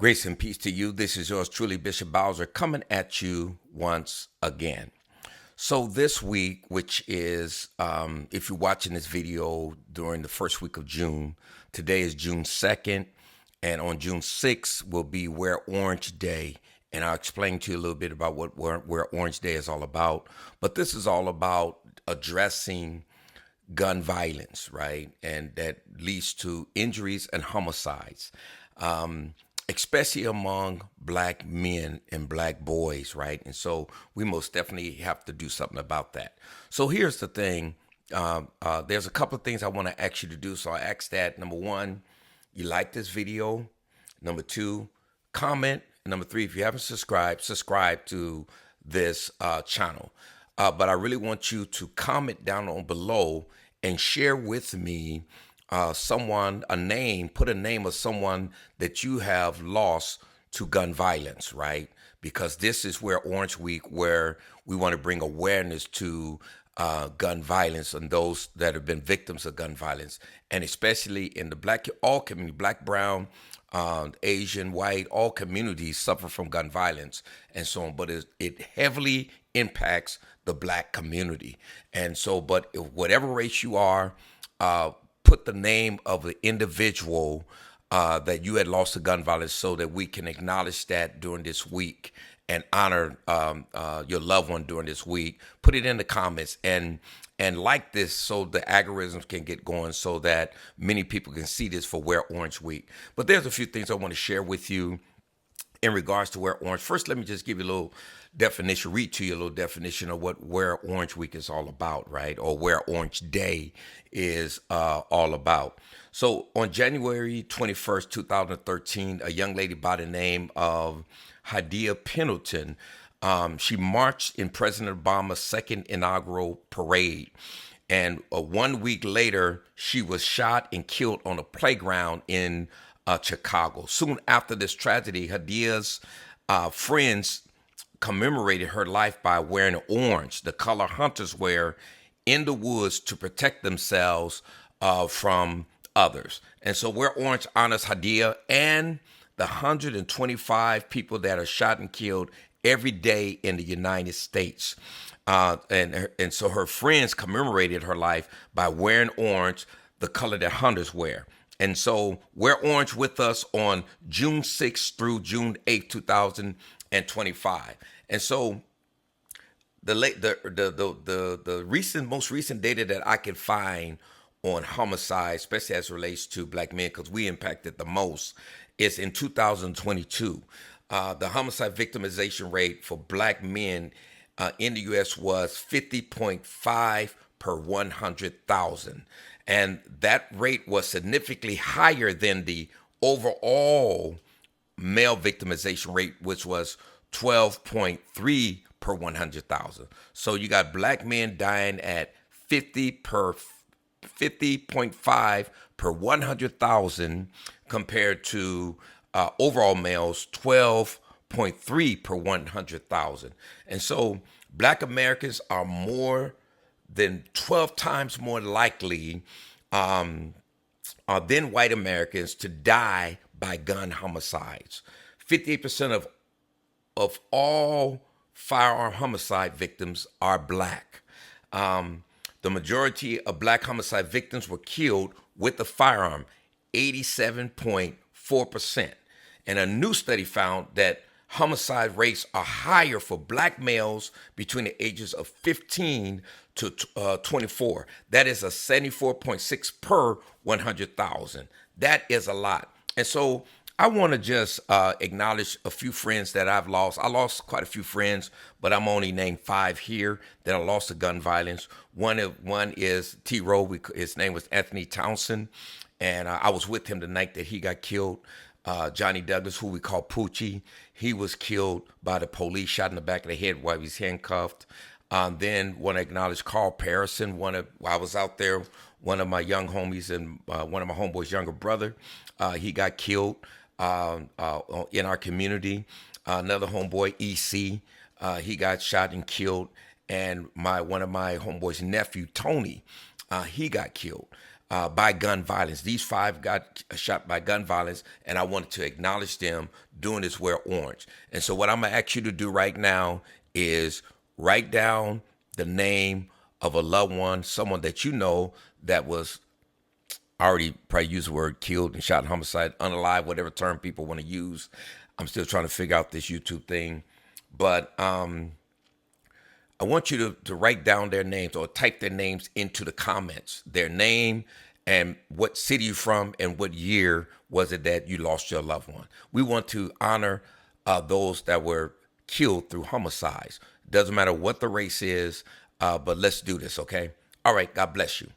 Grace and peace to you. This is yours truly, Bishop Bowser, coming at you once again. So this week, which is, if you're watching this video during the first week of June, today is June 2nd, and on June 6th will be Wear Orange Day. And I'll explain to you a little bit about what Wear Orange Day is all about. But this is all about addressing gun violence, right? And that leads to injuries and homicides. Especially among black men and black boys, right? And so we most definitely have to do something about that. So here's the thing. There's a couple of things I want to ask you to do. So I ask that, number one, you like this video. Number two, comment. And number three, if you haven't subscribed, subscribe to this channel. But I really want you to comment down on below and share with me someone, put a name of someone that you have lost to gun violence, right? Because this is Wear Orange Week, where we want to bring awareness to gun violence and those that have been victims of gun violence, and especially in the all community, black, brown, Asian, white, all communities suffer from gun violence and so on, but it heavily impacts the black community. And so, but if whatever race you are, put the name of the individual that you had lost to gun violence so that we can acknowledge that during this week and honor your loved one during this week. Put it in the comments and like this so the algorithms can get going so that many people can see this for Wear Orange Week. But there's a few things I want to share with you in regards to Wear Orange. First, let me just give you a little definition, read to you a little definition of what Wear Orange Week is all about, right? Or Wear Orange Day is all about. So on January 21st, 2013, a young lady by the name of Hadia Pendleton, she marched in President Obama's second inaugural parade. And 1 week later, she was shot and killed on a playground in Chicago. Soon after this tragedy, Hadia's friends commemorated her life by wearing orange, the color hunters wear in the woods to protect themselves from others. And so Wear Orange honors Hadia and the 125 people that are shot and killed every day in the United States. And so her friends commemorated her life by wearing orange, the color that hunters wear. And so Wear Orange with us on June 6th through June 8th, 2025. And so the most recent data that I could find on homicide, especially as it relates to black men, because we impacted the most, is in 2022. The homicide victimization rate for black men in the U.S. was 50.5 per 100,000. And that rate was significantly higher than the overall male victimization rate, which was 12.3 per 100,000. So you got black men dying at 50.5 per 100,000 compared to overall males 12.3 per 100,000. And so black Americans are more than 12 times more likely than white Americans to die by gun homicides. 58% of all firearm homicide victims are black. The majority of black homicide victims were killed with a firearm, 87.4%. And a new study found that homicide rates are higher for black males between the ages of 15 to 24. That is a 74.6 per 100,000. That is a lot. And so I want to just acknowledge a few friends that I've lost. I lost quite a few friends, but I'm only named 5 here that I lost to gun violence. One is T-Row. His name was Anthony Townsend, and I was with him the night that he got killed. Johnny Douglas, who we call Poochie, he was killed by the police, shot in the back of the head while he was handcuffed. Then want to acknowledge Carl Parison. I was out there, one of my young homies and one of my homeboys' younger brother, he got killed in our community. Another homeboy, EC, he got shot and killed. And one of my homeboys' nephew, Tony, he got killed. by gun violence. These 5 got shot by gun violence, and I wanted to acknowledge them doing this wear orange. And so what I'm gonna ask you to do right now is write down the name of a loved one, someone that you know that was, I already probably used the word killed and shot, homicide, unalive, whatever term people want to use. I'm still trying to figure out this YouTube thing. But I want you to write down their names or type their names into the comments, their name and what city you're from and what year was it that you lost your loved one. We want to honor those that were killed through homicides. Doesn't matter what the race is, but let's do this, okay? All right, God bless you.